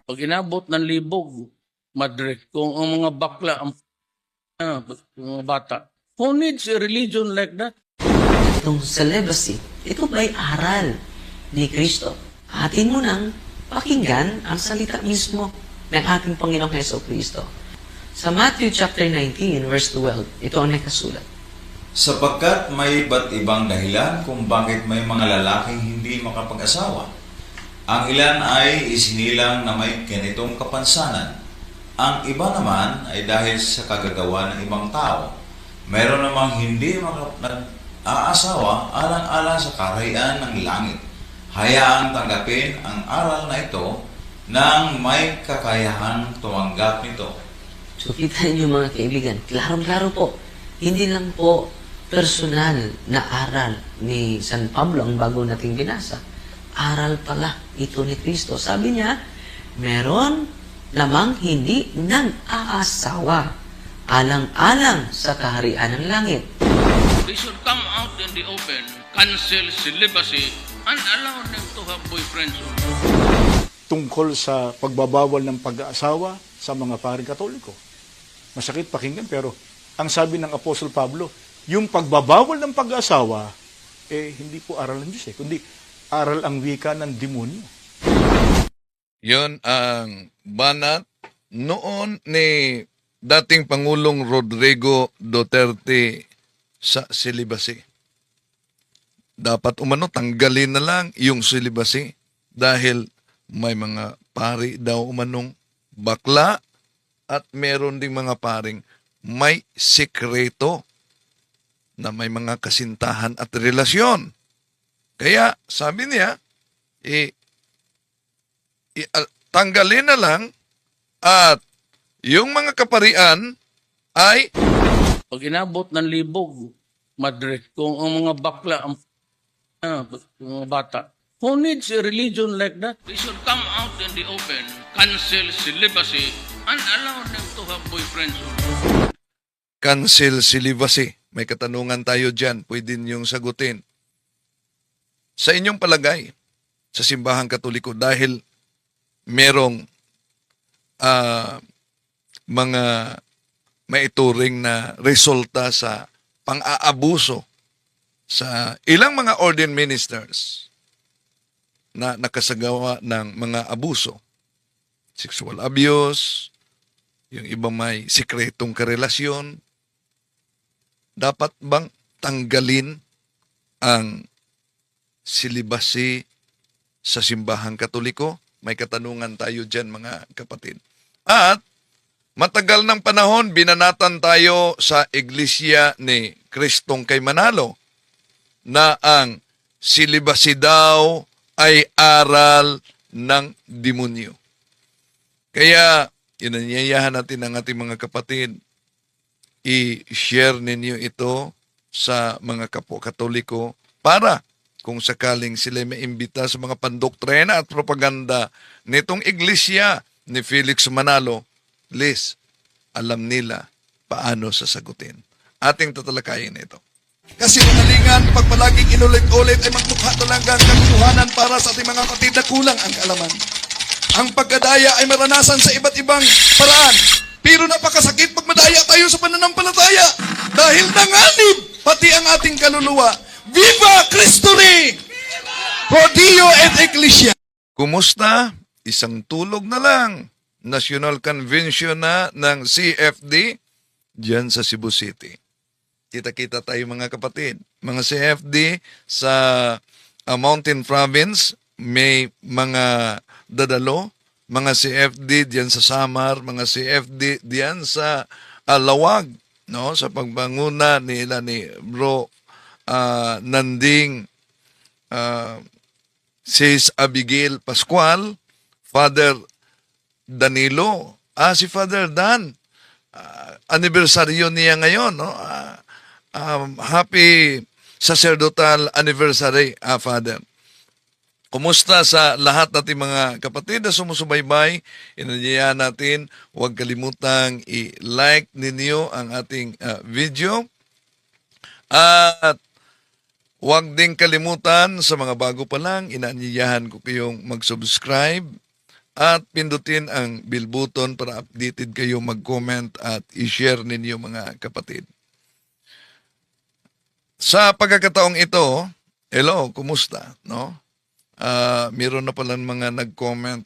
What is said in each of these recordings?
Pag inabot ng libog, madre, kung ang mga bakla, ang mga bata, who needs a religion like that? Itong celibacy, ito ba'y aral ni Kristo? Atin mo nang pakinggan ang salita mismo ng ating Panginoong Heso Kristo. Sa Matthew chapter 19, verse 12, ito ang nakasulat. Sapagkat may iba't ibang dahilan kung bakit may mga lalaking hindi makapag-asawa. Ang ilan ay isinilang na may ganitong kapansanan. Ang iba naman ay dahil sa kagagawa ng ibang tao. Meron namang hindi aasawa alang-alang sa kaharian ng langit. Hayaang tanggapin ang aral na ito nang may kakayahang tumanggap nito. So kita niyo mga kaibigan, klarong-klaro po, hindi lang po personal na aral ni San Pablo ang bago nating binasa. Aral pala ito ni Kristo. Sabi niya, meron namang hindi nag-aasawa alang-alang sa kaharian ng langit. They should come out in the open, cancel celibacy, and allow them to have boyfriends. Tungkol sa pagbabawal ng pag-aasawa sa mga paring Katoliko. Masakit pakinggan pero ang sabi ng Apostol Pablo, yung pagbabawal ng pag-aasawa, hindi po aral ng Diyos kundi aral ang wika ng demonyo. Yon ang banat noon ni dating Pangulong Rodrigo Duterte sa celibacy. Dapat umano tanggalin na lang yung celibacy dahil may mga pari daw umanong bakla at meron ding mga paring may sikreto na may mga kasintahan at relasyon. Kaya sabi niya, tanggalin na lang at yung mga kaparian ay Pag inabot ng libog, madre, kung ang mga bakla, ang mga bata, who needs a religion like that? They should come out in the open, cancel celibacy, and allow them to have boyfriends. cancel celibacy. May katanungan tayo dyan, pwede niyong sagutin. Sa inyong palagay, sa simbahang Katoliko, dahil merong mga maituring na resulta sa pang-aabuso sa ilang mga ordained ministers na nakasagawa ng mga abuso, sexual abuse, yung iba may sikretong karelasyon, dapat bang tanggalin ang celibacy sa simbahang Katoliko? May katanungan tayo dyan mga kapatid. At matagal ng panahon, binanatan tayo sa iglesia ni Kristong kay Manalo na ang celibacy daw ay aral ng demonyo. Kaya, inanyayahan natin ang ating mga kapatid, i-share ninyo ito sa mga kapwa Katoliko para kung sakaling sila maimbita sa mga pandoktrina at propaganda nitong iglesia ni Felix Manalo, please, alam nila paano sasagutin. Ating tatalakayin ito. Kasi kanalingan, pag palaging inulit-ulit ay magmukha talagang katotohanan para sa ating mga kapatid na kulang ang kaalaman. Ang pagkadaya ay maranasan sa iba't ibang paraan. Pero napakasakit pag madaya tayo sa pananampalataya dahil nanganib pati ang ating kaluluwa. Viva Cristo Rey! Pro Dio et Ecclesia! Kumusta? Isang tulog na lang. National Convention na ng CFD dyan sa Cebu City. Kita-kita tayo mga kapatid. Mga CFD sa Mountain Province, may mga dadalo. Mga CFD diyan sa Samar, mga CFD diyan sa Lawag, no? Sa pagbanguna nila ni Bro Nanding Sis Abigail Pascual, Father Danilo, si Father Dan, anibersaryo niya ngayon, no? Happy sacerdotal anniversary, Father. Kumusta sa lahat nating mga kapatid na sumusubaybay? Inanyayahan natin, huwag kalimutang i-like ninyo ang ating video. At huwag din kalimutan sa mga bago pa lang, inanyayahan ko kayong mag-subscribe at pindutin ang bell button para updated kayo mag-comment at i-share ninyo mga kapatid. Sa pagkakataong ito, hello, kumusta? No? Meron na pala mga nag-comment,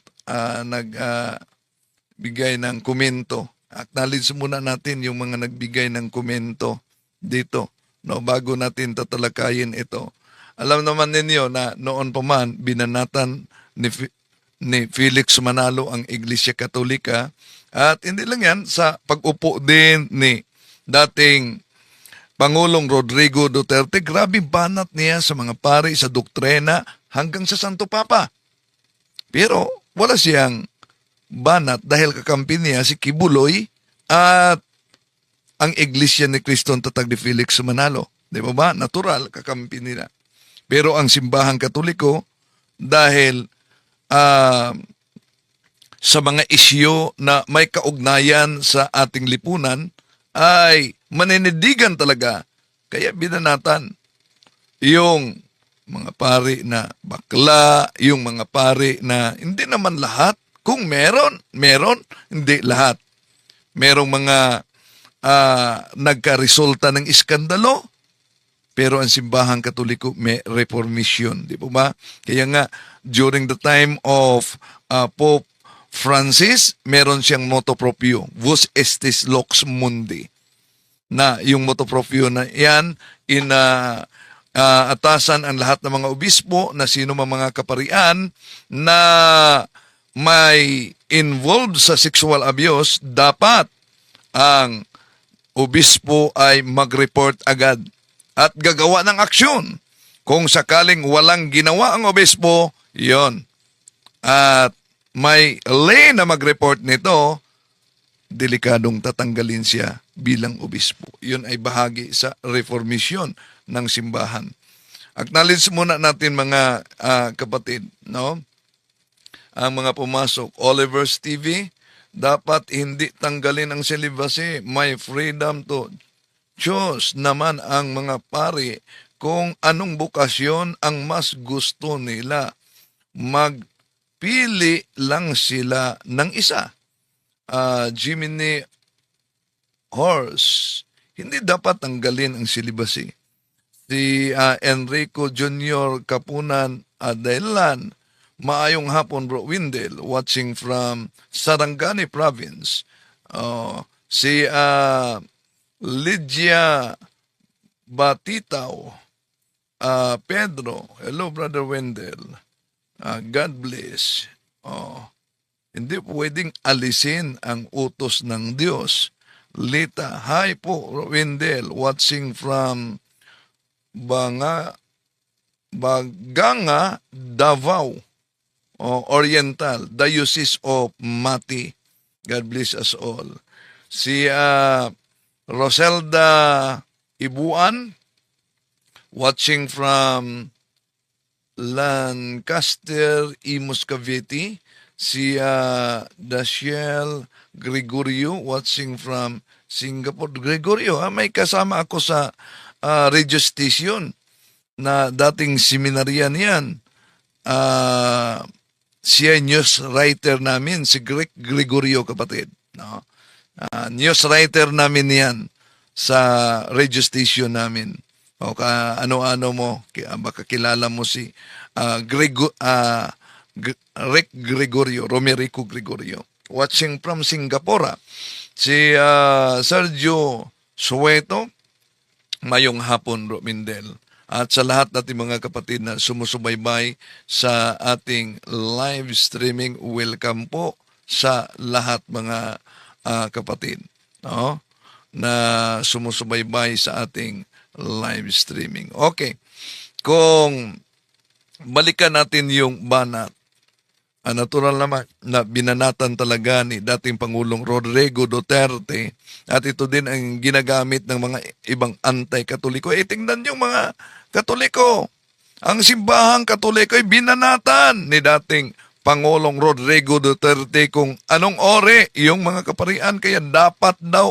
nagbigay ng komento. Acknowledge muna natin yung mga nagbigay ng komento dito, no, bago natin tatalakayin ito. Alam naman ninyo na noon pa man binanatan ni Felix Manalo ang Iglesia Katolika, at hindi lang yan, sa pag-upo din ni dating Pangulong Rodrigo Duterte, grabe banat niya sa mga pari sa doktrina hanggang sa Santo Papa. Pero wala siyang banat dahil kakampi niya si Kibuloy at ang Iglesia ni Cristo ang Tatag ni Felix Manalo. Di ba? Natural, kakampi nila. Pero ang simbahang Katoliko, dahil sa mga isyu na may kaugnayan sa ating lipunan, ay manindigan talaga. Kaya binanatan yung mga pari na bakla, yung mga pari na hindi naman lahat. Kung meron, hindi lahat. Merong mga nagkaresulta ng iskandalo, pero ang simbahang Katoliko may reformation, di ba? Kaya nga, during the time of Pope Francis, meron siyang motto proprio, Vos estis Lux Mundi, na yung motto proprio na yan, atasan ang lahat ng mga obispo na sino mga kaparian na may involved sa sexual abuse, dapat ang obispo ay mag-report agad at gagawa ng aksyon. Kung sakaling walang ginawa ang obispo, yon. At may lay na mag-report nito, delikadong tatanggalin siya bilang obispo. Yun ay bahagi sa reformisyon ng simbahan. Acknowledge muna natin mga kapatid, no? Ang mga pumasok, Oliver's TV, dapat hindi tanggalin ang celibacy. May freedom to choose naman ang mga pari kung anong bukasyon ang mas gusto nila. Magpili lang sila ng isa. Jiminy Horse, hindi dapat tanggalin ang celibacy. Si Enrico Jr. Kapunan Adelan, maayong hapon bro Windel, watching from Sarangani Province. Si Lydia Batitaw, Pedro, hello brother Wendell, God bless. Hindi pwedeng alisin ang utos ng Diyos. Lita, hi po Wendell, watching from Baganga, Davao Oriental, Diocese of Mati. God bless us all. Si Roselda Ibuan, watching from Lancaster, Imus Cavite. Si Dashiel Gregorio, watching from Singapore. Gregorio, may kasama ako sa radio station na dating seminaryan yan. Siya news writer namin, si Greg Gregorio, kapatid. No? News writer namin yan sa radio station namin. O ano-ano mo, baka kilala mo si Rick Gregorio, Romerico Gregorio. Watching from Singapore, si Sergio Sueto, mayong hapon Romindel. At sa lahat natin mga kapatid na sumusubaybay sa ating live streaming, welcome po sa lahat mga kapatid, no? Na sumusubaybay sa ating live streaming. Okay, kung balikan natin yung banat, natural naman na binanatan talaga ni dating Pangulong Rodrigo Duterte, at ito din ang ginagamit ng mga ibang anti-Katoliko. Tingnan yung mga Katoliko. Ang simbahang Katoliko ay binanatan ni dating Pangulong Rodrigo Duterte kung anong ore yung mga kaparian. Kaya dapat daw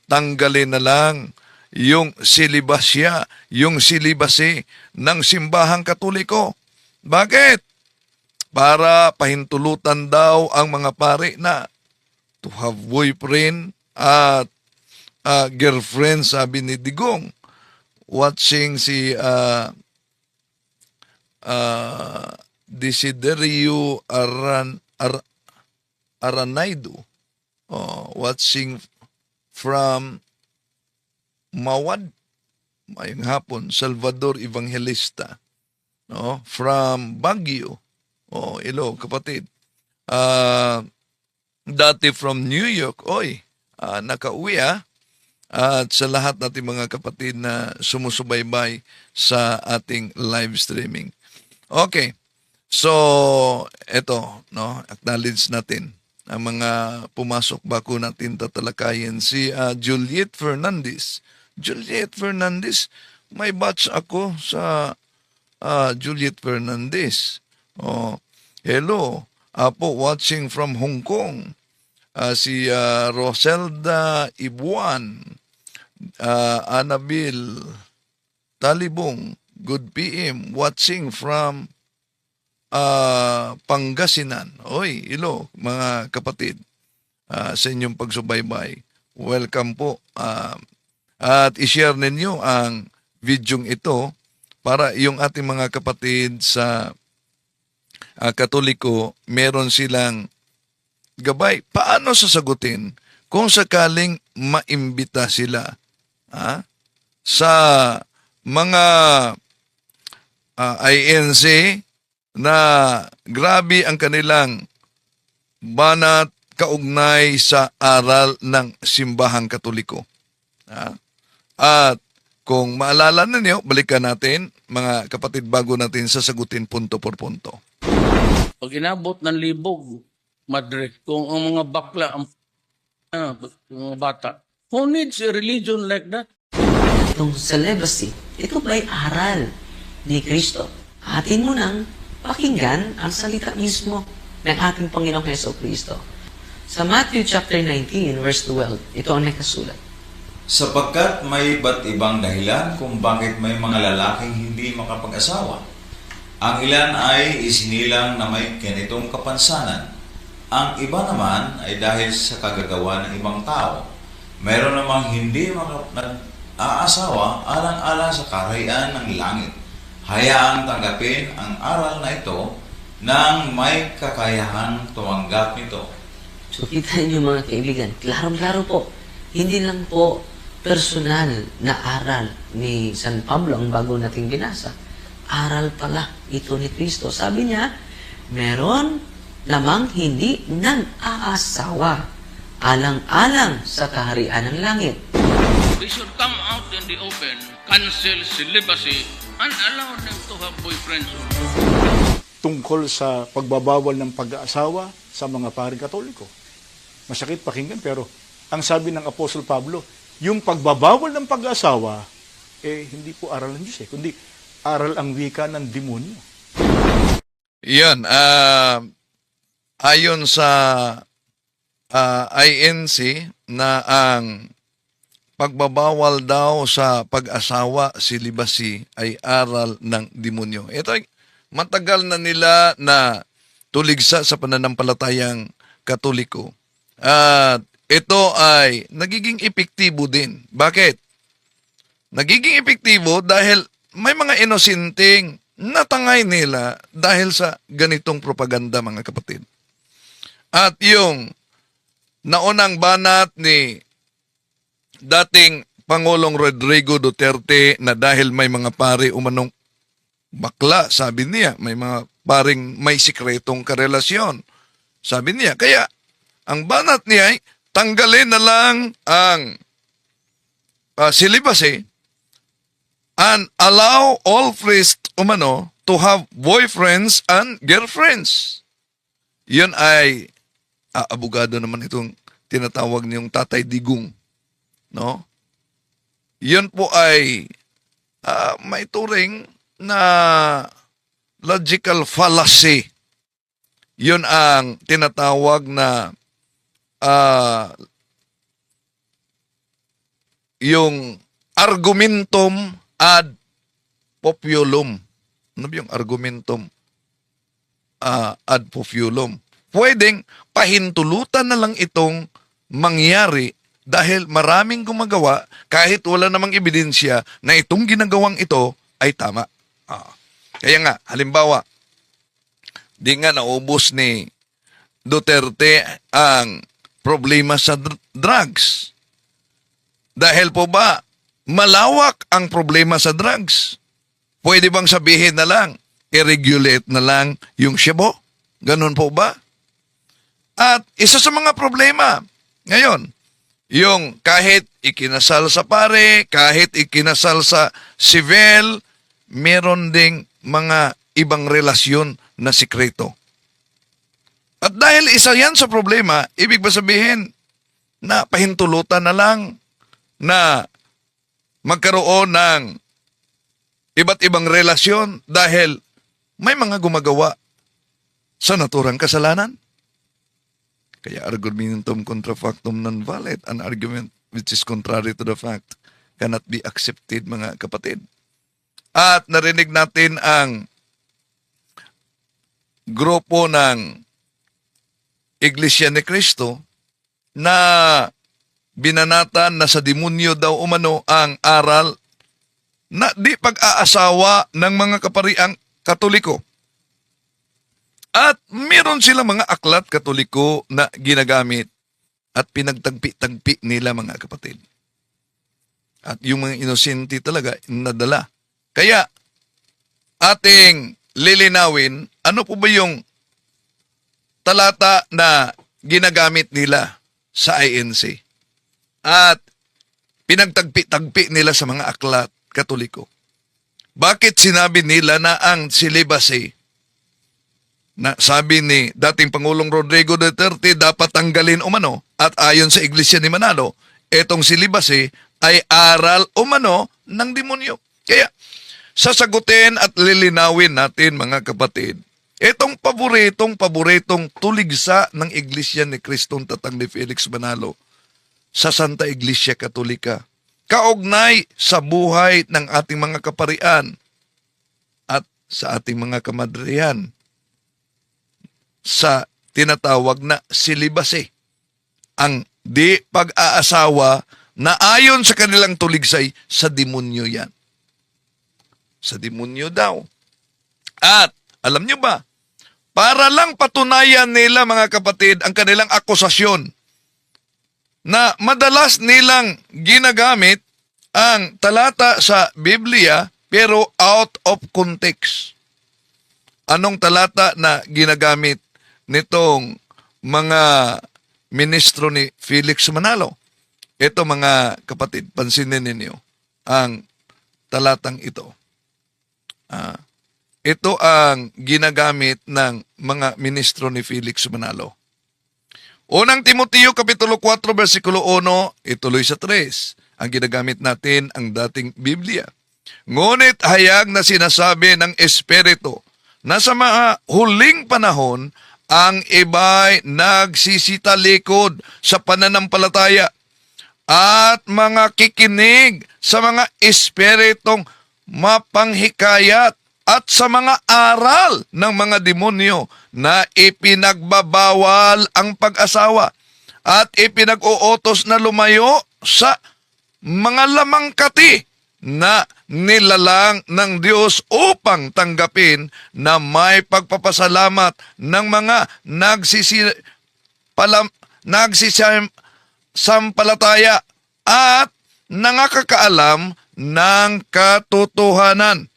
tanggalin na lang yung silibasya, yung silibasi ng simbahang Katoliko. Bakit? para pahintulutan daw ang mga pare na to have boyfriend at girlfriend, sabi ni Digong. Watching si Desiderio Aranaido, watching from Mawad, mayang hapon, Salvador Evangelista, no? From Baguio, hello kapatid. Dati from New York, nakauwi at sa lahat nating mga kapatid na sumusubaybay sa ating live streaming. Okay. So, eto, no, acknowledge natin ang mga pumasok bago natin tatalakayin. Si Juliet Fernandez. Juliet Fernandez, may batch ako sa Juliet Fernandez. Hello, Apo, watching from Hong Kong. Si Roselda Ibuan, Anabil Talibong, good PM, watching from Pangasinan. Hello, mga kapatid, sa inyong pagsubaybay. Welcome po. At i-share ninyo ang videong ito para yung ating mga kapatid sa Katoliko, meron silang gabay. Paano sasagutin kung sakaling maimbita sila sa mga INC na grabe ang kanilang banat kaugnay sa aral ng simbahang Katoliko. At kung maalala ninyo, balikan natin, mga kapatid, bago natin sasagutin punto por punto. Pag inabot ng libog, Madrid, kung ang mga bakla, ang mga bata, who needs a religion like that? Itong celibacy, ito ba'y aral ni Kristo? Atin mo nang pakinggan ang salita mismo ng ating Panginoong Jesucristo. Sa Matthew chapter 19, verse 12, ito ang nakasulat. Sapagkat may iba't ibang dahilan kung bakit may mga lalaking hindi makapag-asawa. Ang ilan ay isinilang na may ganitong kapansanan. Ang iba naman ay dahil sa kagagawa ng ibang tao. Meron namang hindi nag-aasawa alang-alang sa kaharian ng langit. Hayaang tanggapin ang aral na ito nang may kakayahang tumanggap nito. So kita niyo mga kaibigan, klarong-klaro po, hindi lang po personal na aral ni San Pablo ang bago nating binasa. Aral pala ito ni Kristo. Sabi niya, meron namang hindi nag-aasawa alang-alang sa kaharian ng langit. They should come out in the open, cancel celibacy, and allow them to have boyfriends. Tungkol sa pagbabawal ng pag-aasawa sa mga paring Katoliko. Masakit pakinggan, pero ang sabi ng Apostol Pablo, yung pagbabawal ng pag-aasawa, hindi po aral ng Diyos, kundi aral ang wika ng demonyo. Yan, ayon sa INC na ang pagbabawal daw sa pag-asawa, celibacy, ay aral ng demonyo. Ito ay matagal na nila na tuligsa sa pananampalatayang Katoliko. At ito ay nagiging epektibo din. Bakit? Nagiging epektibo dahil may mga inosenteng natangay nila dahil sa ganitong propaganda, mga kapatid. At yung naunang banat ni dating Pangulong Rodrigo Duterte na dahil may mga pare umanong bakla, sabi niya, may mga paring may sikretong karelasyon. Sabi niya, kaya ang banat niya ay tanggalin na lang ang celibacy and allow all priests to have boyfriends and girlfriends. Yun ay abogado naman itong tinatawag niyong Tatay Digong. No? Yun po ay may turing na logical fallacy. Yun ang tinatawag na yung argumentum ad populum. Ano ba yung argumentum ad populum. Pwedeng pahintulutan na lang itong mangyari dahil maraming gumagawa kahit wala namang ebidensya na itong ginagawang ito ay tama. Kaya nga, halimbawa, di nga naubos ni Duterte ang problema sa drugs. Dahil po ba, malawak ang problema sa drugs. Pwede bang sabihin na lang, i-regulate na lang yung shabu? Ganun po ba? At isa sa mga problema, ngayon, yung kahit ikinasal sa pare, kahit ikinasal sa civil, meron ding mga ibang relasyon na sikreto. At dahil isa yan sa problema, ibig ba sabihin na pahintulutan na lang na magkaroon ng iba't ibang relasyon dahil may mga gumagawa sa naturang kasalanan? Kaya argumentum contra factum non valid, an argument which is contrary to the fact cannot be accepted, mga kapatid. At narinig natin ang grupo ng Iglesia ni Cristo na binanatan na sa demonyo daw umano ang aral na di pag-aasawa ng mga kapariang Katoliko. At meron silang mga aklat Katoliko na ginagamit at pinagtagpi-tagpi nila, mga kapatid. At yung mga inosente talaga nadala. Kaya ating lilinawin, ano po ba yung talata na ginagamit nila sa INC? At pinagtagpi-tagpi nila sa mga aklat Katoliko. Bakit sinabi nila na ang celibacy, na sabi ni dating Pangulong Rodrigo Duterte dapat tanggalin umano, at ayon sa Iglesia ni Manalo, etong celibacy ay aral umano ng demonyo. Kaya sasagutin at lilinawin natin, mga kapatid, etong paboritong tuligsa ng Iglesia ni Kristong Tatang ni Felix Manalo sa Santa Iglesia Katolika, kaugnay sa buhay ng ating mga kaparian at sa ating mga kamadrihan sa tinatawag na celibacy, ang di pag-aasawa na ayon sa kanilang tuligsay sa demonyo yan. Sa demonyo daw. At alam nyo ba, para lang patunayan nila, mga kapatid, ang kanilang akusasyon na madalas nilang ginagamit ang talata sa Biblia pero out of context. Anong talata na ginagamit nitong mga ministro ni Felix Manalo? Ito, mga kapatid, pansinin ninyo ang talatang ito. Ito ang ginagamit ng mga ministro ni Felix Manalo. Unang Timoteo Kapitulo 4, versikulo 1, ituloy sa 3. Ang ginagamit natin ang dating Biblia. Ngunit hayag na sinasabi ng Espiritu na sa mga huling panahon, ang iba'y nagsisitalikod sa pananampalataya at mga kikinig sa mga espiritong mapanghikayat at sa mga aral ng mga demonyo na ipinagbabawal ang pag-asawa at ipinag-uutos na lumayo sa mga lamangkati na nilalang ng Diyos upang tanggapin na may pagpapasalamat ng mga nagsisampalataya at nangakakaalam ng katotohanan.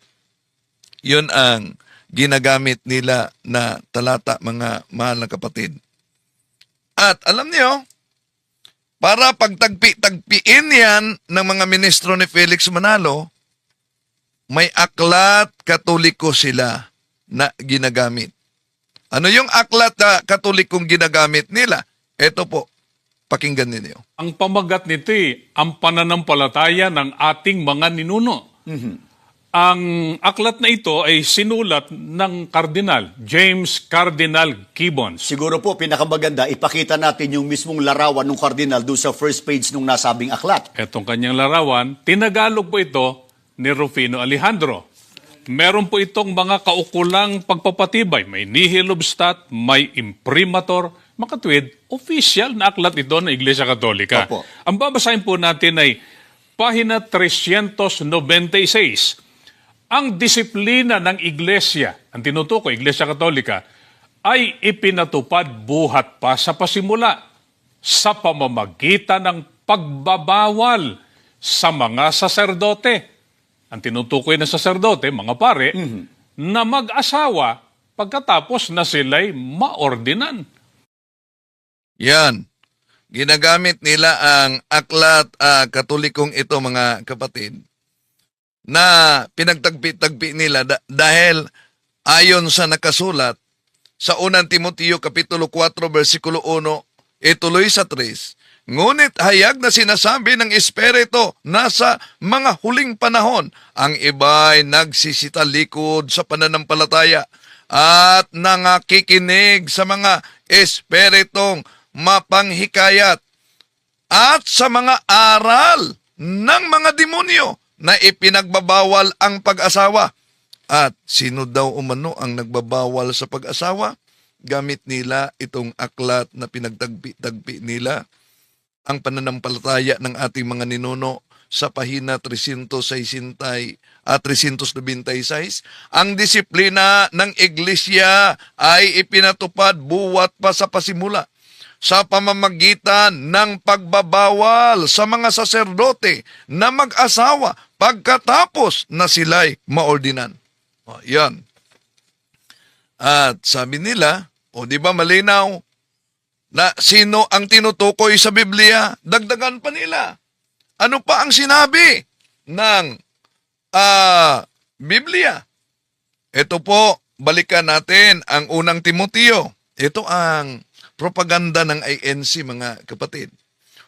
Yun ang ginagamit nila na talata, mga mahal na kapatid. At alam niyo, para pagtagpi-tagpiin yan ng mga ministro ni Felix Manalo, may aklat Katoliko sila na ginagamit. Ano yung aklat na Katolikong ginagamit nila? Ito po, pakinggan ninyo. Ang pamagat nito ang pananampalataya ng ating mga ninuno. Ang aklat na ito ay sinulat ng Cardinal James Cardinal Gibbons. Siguro po, pinakamaganda, ipakita natin yung mismong larawan ng kardinal doon sa first page nung nasabing aklat. Etong kanyang larawan, tinagalog po ito ni Rufino Alejandro. meron po itong mga kaukulang pagpapatibay. May nihil obstat, may imprimatur, makatwid, official na aklat ito ng Iglesia Katolika. Opo. Ang babasahin po natin ay pahina 396. Ang disiplina ng Iglesia, ang tinutukoy, Iglesia Katolika, ay ipinatupad buhat pa sa pasimula sa pamamagitan ng pagbabawal sa mga saserdote. Ang tinutukoy ng saserdote, mga pare, na mag-asawa pagkatapos na sila'y maordinan. Yan. Ginagamit nila ang aklat katolikong ito, mga kapatid, na pinagtagpi-tagpi nila dahil ayon sa nakasulat sa unang Timoteo Kapitulo 4, versikulo 1, ituloy sa 3, ngunit hayag na sinasabi ng Espiritu na sa mga huling panahon, ang iba'y nagsisitalikod sa pananampalataya at nangakikinig sa mga espiritong mapanghikayat at sa mga aral ng mga demonyo na ipinagbabawal ang pag-asawa. At sino daw umano ang nagbabawal sa pag-asawa? Gamit nila itong aklat na pinagtagpi-tagpi nila ang pananampalataya ng ating mga ninuno sa pahina 396 at 396. Ang disiplina ng Iglesia ay ipinatupad buwat pa sa pasimula sa pamamagitan ng pagbabawal sa mga saserdote na mag-asawa pagkatapos na sila'y maordinan. O, yan. At sabi nila, o di ba malinaw, na sino ang tinutukoy sa Biblia? Dagdagan pa nila. Ano pa ang sinabi ng Biblia? Ito po, balikan natin ang unang Timoteo. Ito ang propaganda ng INC, mga kapatid.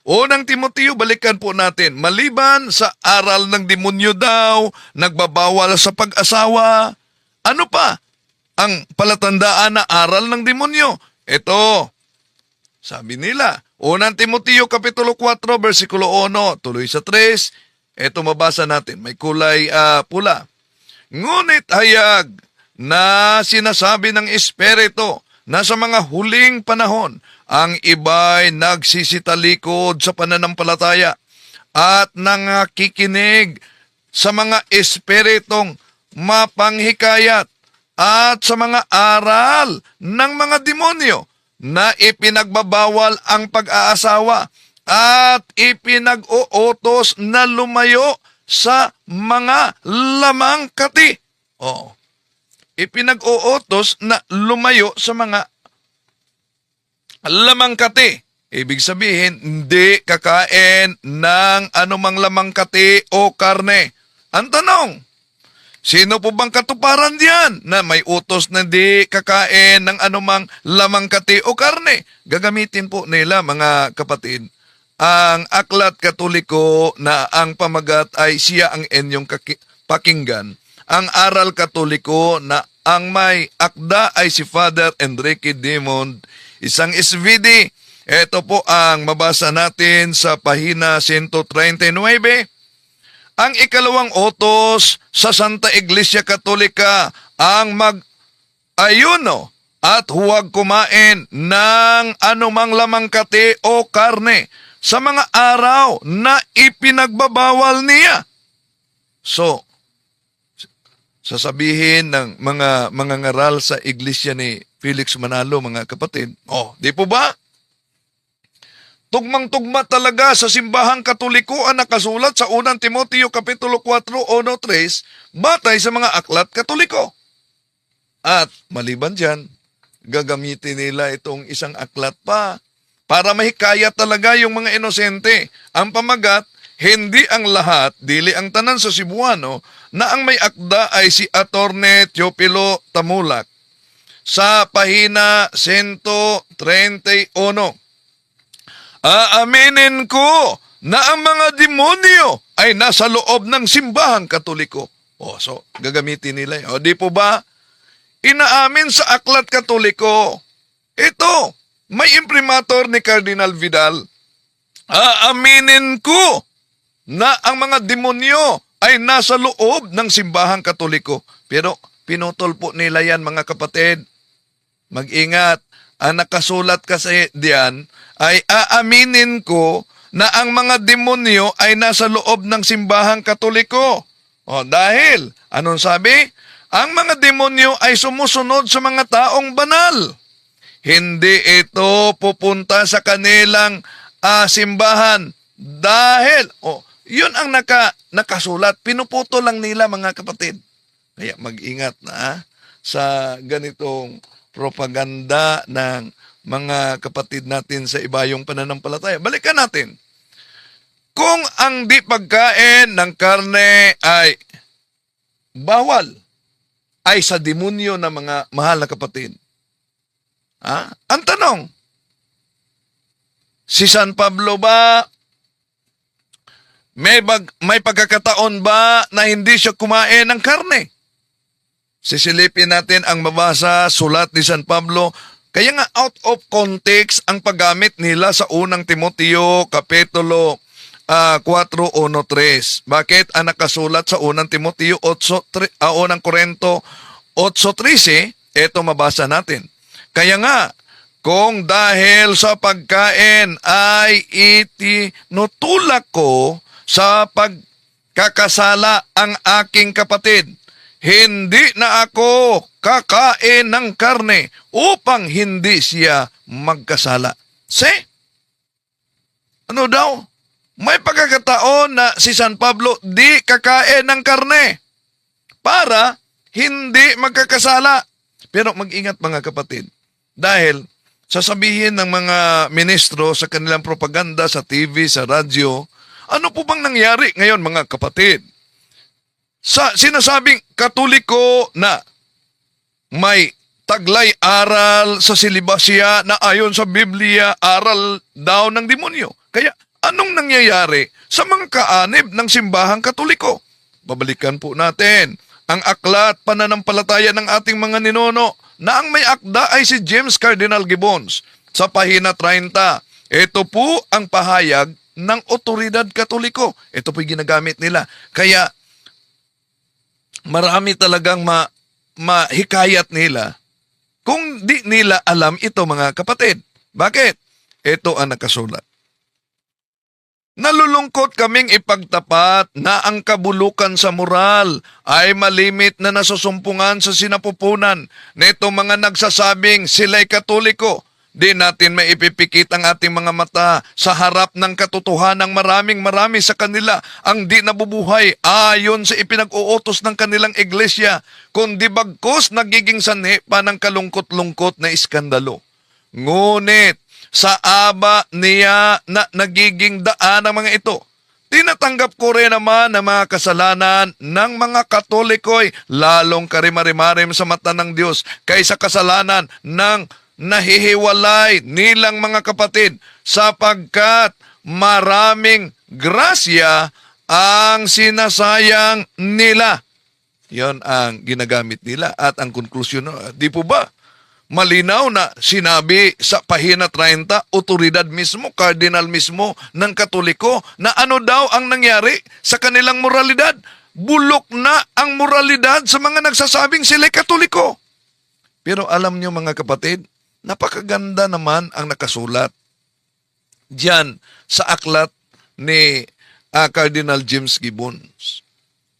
Unang Timoteo, balikan po natin. Maliban sa aral ng demonyo daw, nagbabawal sa pag-asawa, ano pa ang palatandaan na aral ng demonyo? Ito, sabi nila, unang Timoteo Kapitulo 4, versikulo 1, tuloy sa 3, ito mabasa natin, may kulay pula. Ngunit hayag na sinasabi ng Espiritu na sa mga huling panahon, ang iba'y nagsisitalikod sa pananampalataya at nangakikinig sa mga espiritong mapanghikayat at sa mga aral ng mga demonyo na ipinagbabawal ang pag-aasawa at ipinag-uutos na lumayo sa mga lamangkati. Ipinag-uutos na lumayo sa mga lamangkati. Ibig sabihin, hindi kakain ng anumang lamangkati o karne. Ang tanong, sino po bang katuparan diyan na may utos na di kakain ng anumang lamangkati o karne? Gagamitin po nila, mga kapatid, ang aklat katoliko na ang pamagat ay siya ang inyong pakinggan. Ang aral katoliko na ang may akda ay si Father Enrique Dimond, isang SVD. Ito po ang mabasa natin sa pahina 139. Ang ikalawang utos sa Santa Iglesia Katolika ang mag-ayuno at huwag kumain ng anumang lamangkati o karne sa mga araw na ipinagbabawal niya. So, sasabihin ng mga ngaral sa iglesia ni Felix Manalo, mga kapatid, di po ba? Tugmang-tugma talaga sa simbahang katoliko ang nakasulat sa unang Timoteo Kapitulo 4, 1-3, batay sa mga aklat katoliko. At maliban dyan, gagamitin nila itong isang aklat pa para mahikayat talaga yung mga inosente. Ang pamagat, hindi ang lahat, dili ang tanan sa Cebuano, na ang may akda ay si Attorney Teopilo Tamulak. Sa pahina 131, aaminin ko na ang mga demonyo ay nasa loob ng simbahang katoliko. So, gagamitin nila. Di po ba? Inaamin sa aklat katoliko. Ito, may imprimatur ni Cardinal Vidal. Aaminin ko na ang mga demonyo ay nasa loob ng simbahang katoliko. Pero pinutol po nila yan, mga kapatid. Mag-ingat. Ang nakasulat kasi diyan ay aaminin ko na ang mga demonyo ay nasa loob ng simbahang Katoliko. O dahil, anong sabi? Ang mga demonyo ay sumusunod sa mga taong banal. Hindi ito pupunta sa kanilang simbahan dahil, yun ang nakasulat. Pinuputo lang nila, mga kapatid. Kaya mag-ingat na sa ganitong propaganda ng mga kapatid natin sa ibayong pananampalataya. Balikan natin. Kung ang di pagkain ng karne ay bawal, ay sa demonyo na mga mahal na kapatid. Ang tanong, si San Pablo ba, may pagkakataon ba na hindi siya kumain ng karne? Sisilipin natin ang mabasa sulat ni San Pablo. Kaya nga out of context ang paggamit nila sa unang Timoteo Kapitulo 4:1-3. Bakit ang nakasulat sa unang Timoteo unang Korinto 8:13? Ito mabasa natin. Kaya nga, kung dahil sa pagkain ay itinutulak ko sa pagkakasala ang aking kapatid, hindi na ako kakain ng karne upang hindi siya magkasala. Ano daw? May pagkakataon na si San Pablo di kakain ng karne para hindi magkakasala. Pero mag-ingat, mga kapatid. Dahil sasabihin ng mga ministro sa kanilang propaganda sa TV, sa radyo, ano po bang nangyari ngayon, mga kapatid? Sa sinasabing Katoliko na may taglay aral sa silibasya na ayon sa Biblia, aral daw ng demonyo. Kaya anong nangyayari sa mga kaanib ng simbahang Katoliko? Babalikan po natin ang aklat pananampalataya ng ating mga ninuno na ang may akda ay si James Cardinal Gibbons sa pahina 30. Ito po ang pahayag ng otoridad Katoliko. Ito po yung ginagamit nila. Kaya marami talagang mahikayat nila kung di nila alam ito, mga kapatid. Bakit? Ito ang nakasulat. Nalulungkot kaming ipagtapat na ang kabulukan sa moral ay malimit na nasusumpungan sa sinapupunan nito mga nagsasabing sila'y Katoliko. Di natin maipipikit ang ating mga mata sa harap ng katotohanang marami sa kanila ang di nabubuhay ayon sa ipinag-uutos ng kanilang iglesia, kundi bagkus nagiging sanhi pa ng kalungkot-lungkot na iskandalo. Ngunit sa aba niya na nagiging daan ang mga ito, tinatanggap ko rin naman ang mga kasalanan ng mga Katoliko'y lalong karimarimarim sa mata ng Diyos kaysa kasalanan ng nahihiwalay nilang mga kapatid, sapagkat maraming grasya ang sinasayang nila. Yon ang ginagamit nila at ang konklusyon. Di po ba? Malinaw na sinabi sa pahina 30, otoridad mismo, kardinal mismo ng Katoliko, na ano daw ang nangyari sa kanilang moralidad. Bulok na ang moralidad sa mga nagsasabing sila'y Katoliko. Pero alam nyo, mga kapatid, napakaganda naman ang nakasulat diyan sa aklat ni Cardinal James Gibbons.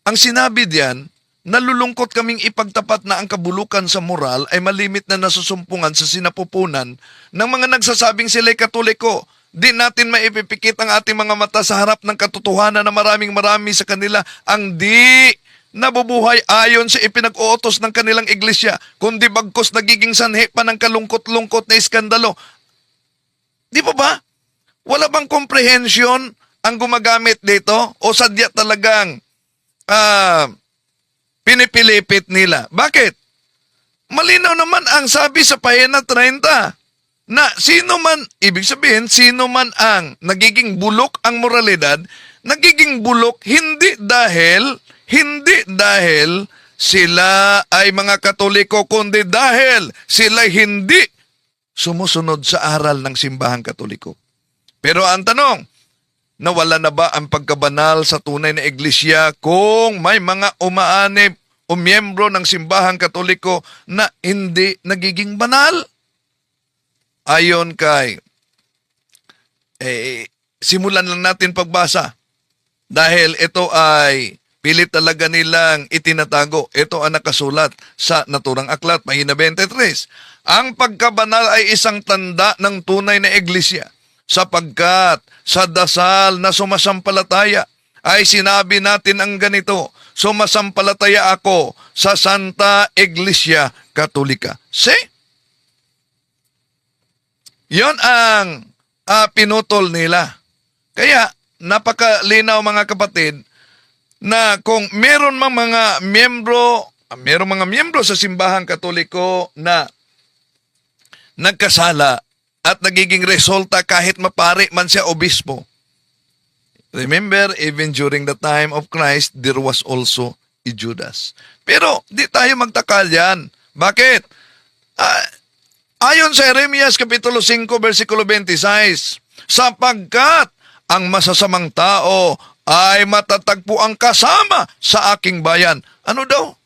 Ang sinabi diyan, nalulungkot kaming ipagtapat na ang kabulukan sa moral ay malimit na nasusumpungan sa sinapupunan ng mga nagsasabing sila'y Katoliko. Di natin maipipikit ang ating mga mata sa harap ng katotohanan na marami sa kanila ang di nabubuhay ayon sa ipinag-uutos ng kanilang iglesia, kundi bagkus nagiging sanhi pa ng kalungkot-lungkot na iskandalo. Di ba ba? Wala bang comprehension ang gumagamit dito? O sadya talagang pinipilipit nila? Bakit? Malinaw naman ang sabi sa pahina 30 na sino man, ibig sabihin, sino man ang nagiging bulok ang moralidad, nagiging bulok hindi dahil sila ay mga Katoliko, kundi dahil sila hindi sumusunod sa aral ng simbahang Katoliko. Pero ang tanong, nawala na ba ang pagkabanal sa tunay na iglesia kung may mga umaanib o miyembro ng simbahang katoliko na hindi nagiging banal. Ayon kay, simulan lang natin pagbasa. Dahil ito ay pilit talaga nilang itinatago. Ito ang nakasulat sa naturang aklat, Mahina 23. Ang pagkabanal ay isang tanda ng tunay na iglesia, sapagkat sa dasal na sumasampalataya ay sinabi natin ang ganito, sumasampalataya ako sa Santa Iglesia Katolika. See? Yon ang pinutol nila. Kaya, napakalinaw mga kapatid, na kung meron mga miyembro sa simbahang katoliko na nagkasala at nagiging resulta kahit mapari man siya obispo. Remember, even during the time of Christ, there was also a Judas. Pero, di tayo magtaka yan. Bakit? Ayon sa Jeremias Kapitulo 5, versikulo 26, sapagkat ang masasamang tao ay matatagpo ang kasama sa aking bayan. Ano daw?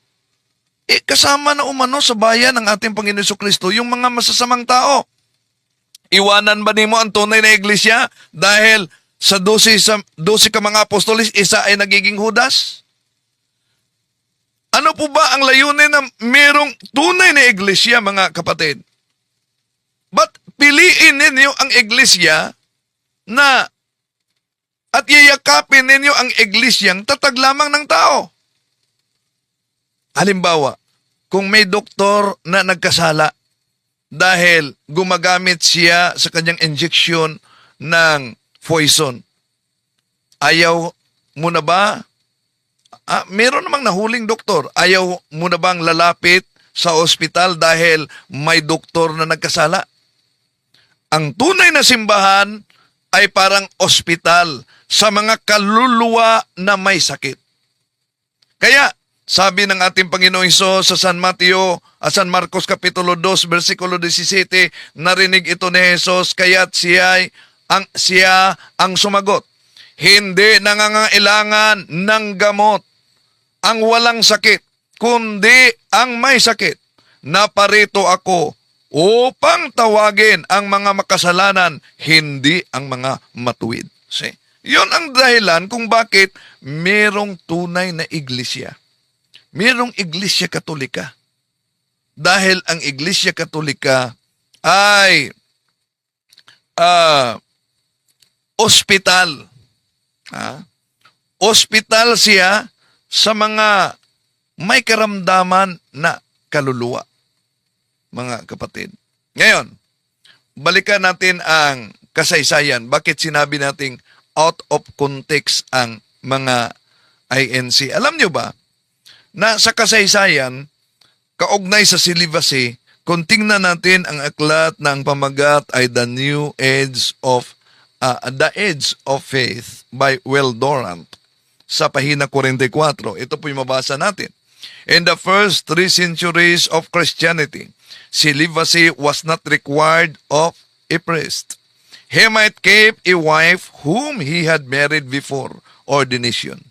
Kasama na umano sa bayan ng ating Panginoon Jesucristo yung mga masasamang tao. Iwanan ba nimo ang tunay na iglesia dahil sa 12 ka mga apostolis, isa ay nagiging Judas? Ano po ba ang layunin na merong tunay na iglesia, mga kapatid? But piliin ninyo ang iglesia na at yayakapin ninyo ang iglesyang tatag lamang ng tao. Halimbawa, kung may doktor na nagkasala dahil gumagamit siya sa kanyang injection ng poison, ayaw mo na ba? Meron namang nahuling doktor. Ayaw mo na bang lalapit sa ospital dahil may doktor na nagkasala? Ang tunay na simbahan ay parang ospital sa mga kaluluwa na may sakit. Kaya, sabi ng ating Panginoong Hesus sa San Marcos Kapitulo 2, versikulo 17, narinig ito ni Hesus, kaya't siya ang sumagot. Hindi nangangailangan ng gamot ang walang sakit, kundi ang may sakit. Naparito ako upang tawagin ang mga makasalanan, hindi ang mga matuwid. See? Yun ang dahilan kung bakit merong tunay na iglesia. Merong iglesia katolika. Dahil ang iglesia katolika ay ospital. Ospital siya sa mga may karamdaman na kaluluwa, mga kapatid. Ngayon, balikan natin ang kasaysayan. Bakit sinabi nating out of context ang mga INC? Alam nyo ba na sa kasaysayan, kaugnay sa celibacy, kung tingnan natin ang aklat na ang pamagat ay The Age of Faith by Will Durant sa pahina 44. Ito po yung mabasa natin. In the first 3 centuries of Christianity, celibacy was not required of a priest. He might keep a wife whom he had married before ordination.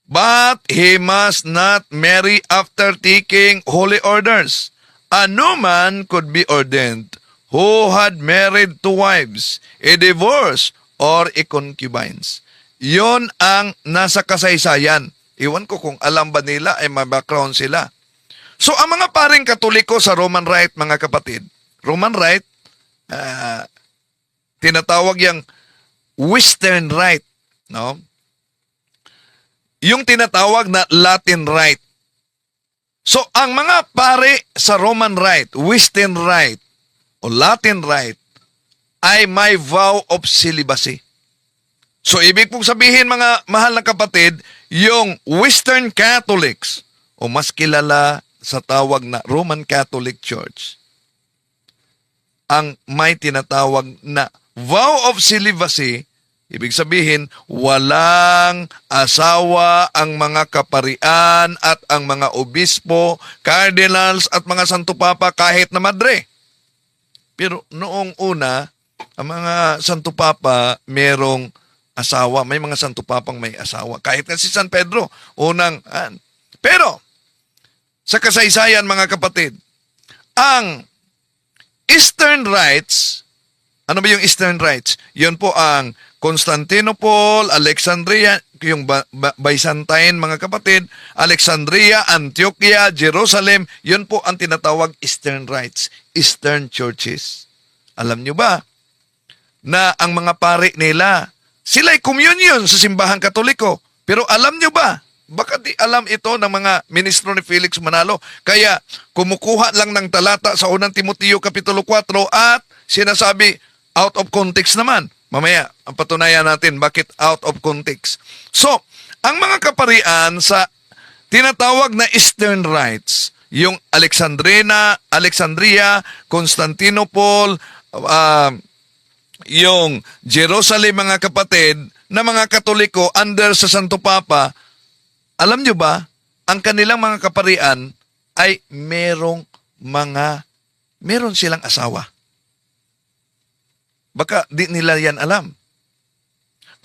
But he must not marry after taking holy orders. A new man could be ordained who had married 2 wives, a divorce, or a concubines. Yon ang nasa kasaysayan. Iwan ko kung alam ba nila ay may background sila. So ang mga paring Katoliko sa Roman Rite, mga kapatid, Roman Rite, tinatawag yung Western Rite, no? Yung tinatawag na Latin Rite. So, ang mga pare sa Roman Rite, Western Rite, o Latin Rite, ay may vow of celibacy. So, ibig pong sabihin, mga mahal na kapatid, yung Western Catholics, o mas kilala sa tawag na Roman Catholic Church, ang may tinatawag na vow of celibacy, ibig sabihin, walang asawa ang mga kaparian at ang mga obispo, cardinals at mga santo papa kahit na madre. Pero noong una, ang mga santo papa merong asawa. May mga santo papang may asawa. Kahit na si San Pedro, unang. Pero, sa kasaysayan, mga kapatid. Ang Eastern Rites, ano ba yung Eastern Rites? Yun po ang Constantinople, Alexandria, yung Byzantine, mga kapatid, Alexandria, Antioquia, Jerusalem, yun po ang tinatawag Eastern Rites, Eastern Churches. Alam nyo ba na ang mga pari nila, sila'y communion sa simbahang Katoliko. Pero alam nyo ba, baka di alam ito ng mga ministro ni Felix Manalo, kaya kumukuha lang ng talata sa unang Timoteo Kapitulo 4 at sinasabi, out of context naman. Mamaya, ang patunayan natin bakit out of context. So, ang mga kaparian sa tinatawag na Eastern Rites, yung Alexandria, Constantinople, yung Jerusalem, mga kapatid, na mga Katoliko under sa Santo Papa, alam nyo ba, ang kanilang mga kaparian ay meron silang asawa. Baka di nila yan alam.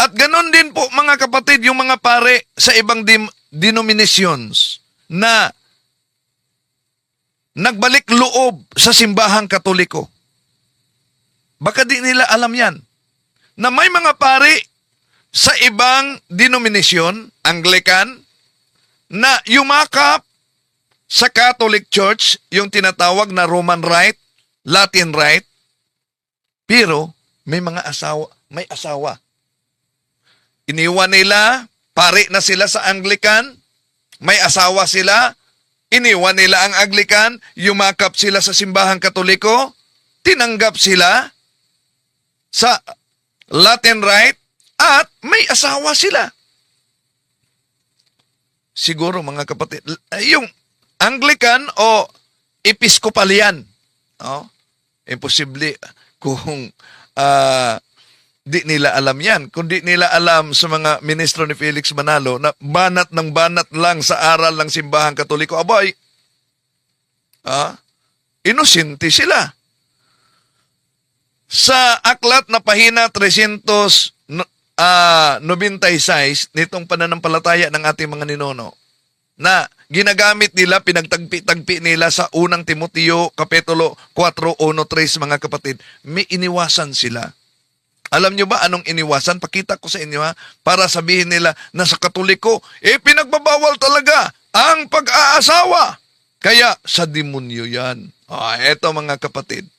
At ganon din po, mga kapatid, yung mga pare sa ibang denominations na nagbalik loob sa simbahang Katoliko. Baka di nila alam yan. Na may mga pare sa ibang denominasyon, Anglican, na yumakap sa Catholic Church, yung tinatawag na Roman Rite, Latin Rite, pero may asawa. Iniwan nila, pare na sila sa Anglican, may asawa sila, iniwan nila ang Anglican, yumakap sila sa simbahang Katoliko, tinanggap sila sa Latin Rite, at may asawa sila. Siguro, mga kapatid, yung Anglican o Episcopalian, imposible kung di nila alam yan. Kung di nila alam sa mga ministro ni Felix Manalo na banat ng banat lang sa aral ng simbahang Katoliko, aboy, inosente sila. Sa aklat na pahina 396 nitong pananampalataya ng ating mga ninuno, na ginagamit nila, pinagtagpi-tagpi nila sa unang Timoteo Kapitulo 4:1-3, mga kapatid, may iniwasan sila. Alam nyo ba anong iniwasan? Pakita ko sa inyo, para sabihin nila na sa Katoliko, pinagbabawal talaga ang pag-aasawa. Kaya sa demonyo yan. Eto, mga kapatid,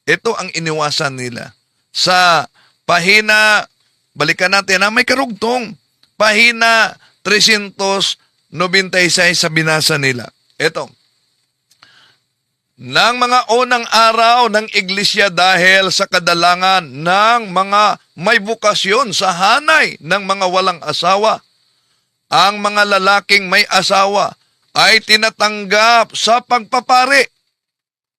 ito ang iniwasan nila. Sa pahina, balikan natin, may karugtong, pahina 396 sa binasa nila. Ito, ng mga unang araw ng iglesia dahil sa kadalangan ng mga may bukasyon sa hanay ng mga walang asawa, ang mga lalaking may asawa ay tinatanggap sa pagpapari.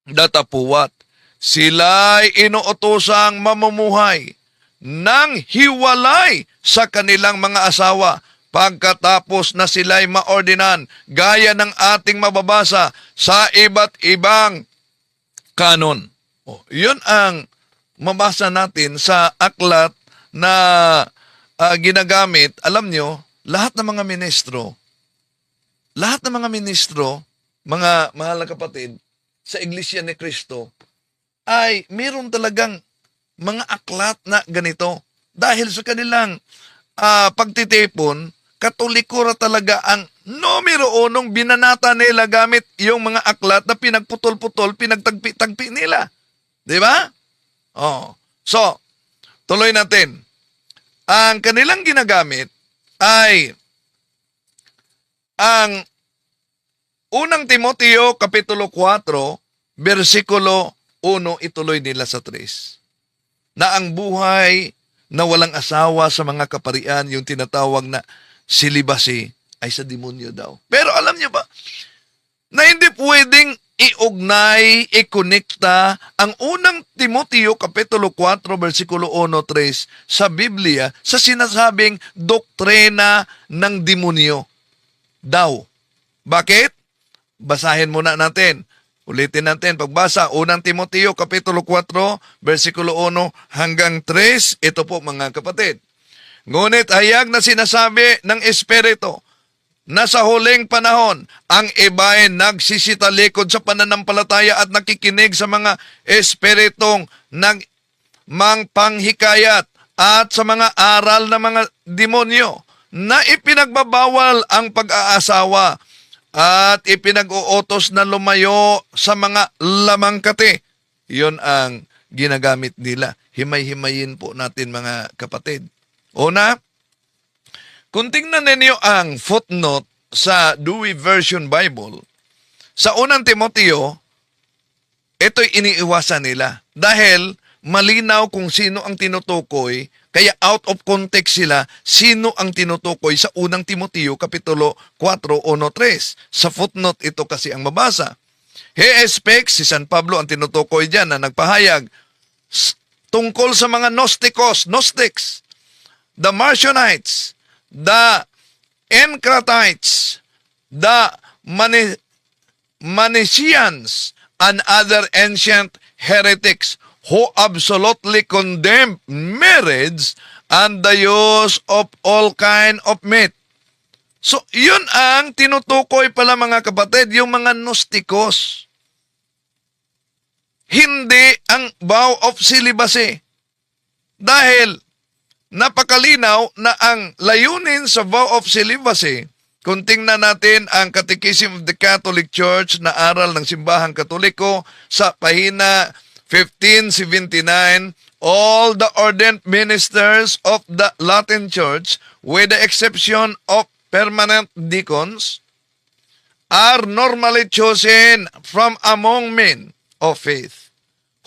Datapuwat, sila'y inuutosang mamumuhay ng hiwalay sa kanilang mga asawa pagkatapos na sila'y maordinan gaya ng ating mababasa sa iba't ibang kanon. Yun ang mabasa natin sa aklat na ginagamit. Alam nyo, lahat ng mga ministro, mga mahal na kapatid, sa Iglesia ni Cristo, ay meron talagang mga aklat na ganito. Dahil sa kanilang pagtitipon, Katoliko ra talaga ang numero unong binanata nila gamit yung mga aklat na pinagputol-putol, pinagtagpi-tagpi nila. Di ba? So, tuloy natin. Ang kanilang ginagamit ay ang unang Timoteo Kapitulo 4, versikulo 1, ituloy nila sa 3. Na ang buhay na walang asawa sa mga kaparian, yung tinatawag na celibacy, ay sa demonyo daw. Pero alam niyo ba, na hindi pwedeng iugnay, ikonekta ang unang Timoteo Kapitulo 4, versikulo 1-3 sa Biblia sa sinasabing doktrina ng demonyo daw. Bakit? Basahin muna natin. Ulitin natin, pagbasa, unang Timoteo Kapitulo 4, versikulo 1 hanggang 3, ito po, mga kapatid. Ngunit hayag na sinasabi ng Espiritu na sa huling panahon, ang iba ay nagsisitalikod sa pananampalataya at nakikinig sa mga espiritong mangpanghikayat at sa mga aral ng mga demonyo na ipinagbabawal ang pag-aasawa at ipinag-uutos na lumayo sa mga lamangkati. Yun ang ginagamit nila. Himay-himayin po natin mga kapatid. Una, kung tingnan ninyo ang footnote sa Dewey Version Bible, sa unang Timoteo, ito'y iniiwasan nila dahil malinaw kung sino ang tinutukoy, kaya out of context sila, sino ang tinutukoy sa unang Timoteo, Kapitulo 4:1-3. Sa footnote ito kasi ang mabasa. He expects, si San Pablo ang tinutukoy dyan na nagpahayag tungkol sa mga Gnostics, the Marcionites, the Encratites, the Manichaeans, and other ancient heretics who absolutely condemn marriage and the use of all kind of meat. So, yun ang tinutukoy pala mga kapatid, yung mga Gnosticos. Hindi ang vow of celibacy. Dahil napakalinaw na ang layunin sa vow of celibacy, kung tingnan natin ang Catechism of the Catholic Church na aral ng Simbahang Katoliko sa pahina 1579, all the ordained ministers of the Latin Church, with the exception of permanent deacons, are normally chosen from among men of faith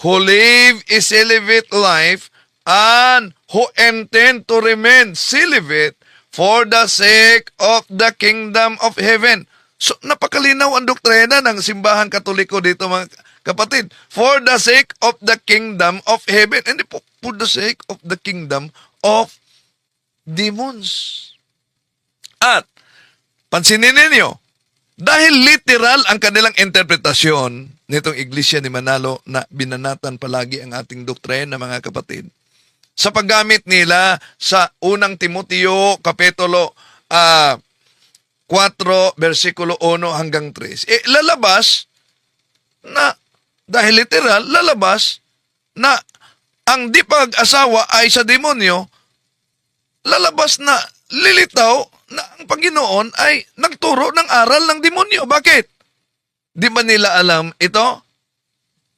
who live a celibate life and who intend to remain celibate for the sake of the kingdom of heaven. So, napakalinaw ang doktrina ng Simbahang Katoliko dito mga kapatid. For the sake of the kingdom of heaven. Hindi po, for the sake of the kingdom of demons. At, pansinin ninyo, dahil literal ang kanilang interpretasyon nitong Iglesia ni Manalo na binanatan palagi ang ating doktrina mga kapatid, sa paggamit nila sa unang Timoteo Kapitulo 4, versikulo 1-3, lalabas na, dahil literal, lalabas na ang di pag-asawa ay sa demonyo, lalabas na lilitaw na ang Panginoon ay nagturo ng aral ng demonyo. Bakit? Di ba nila alam ito?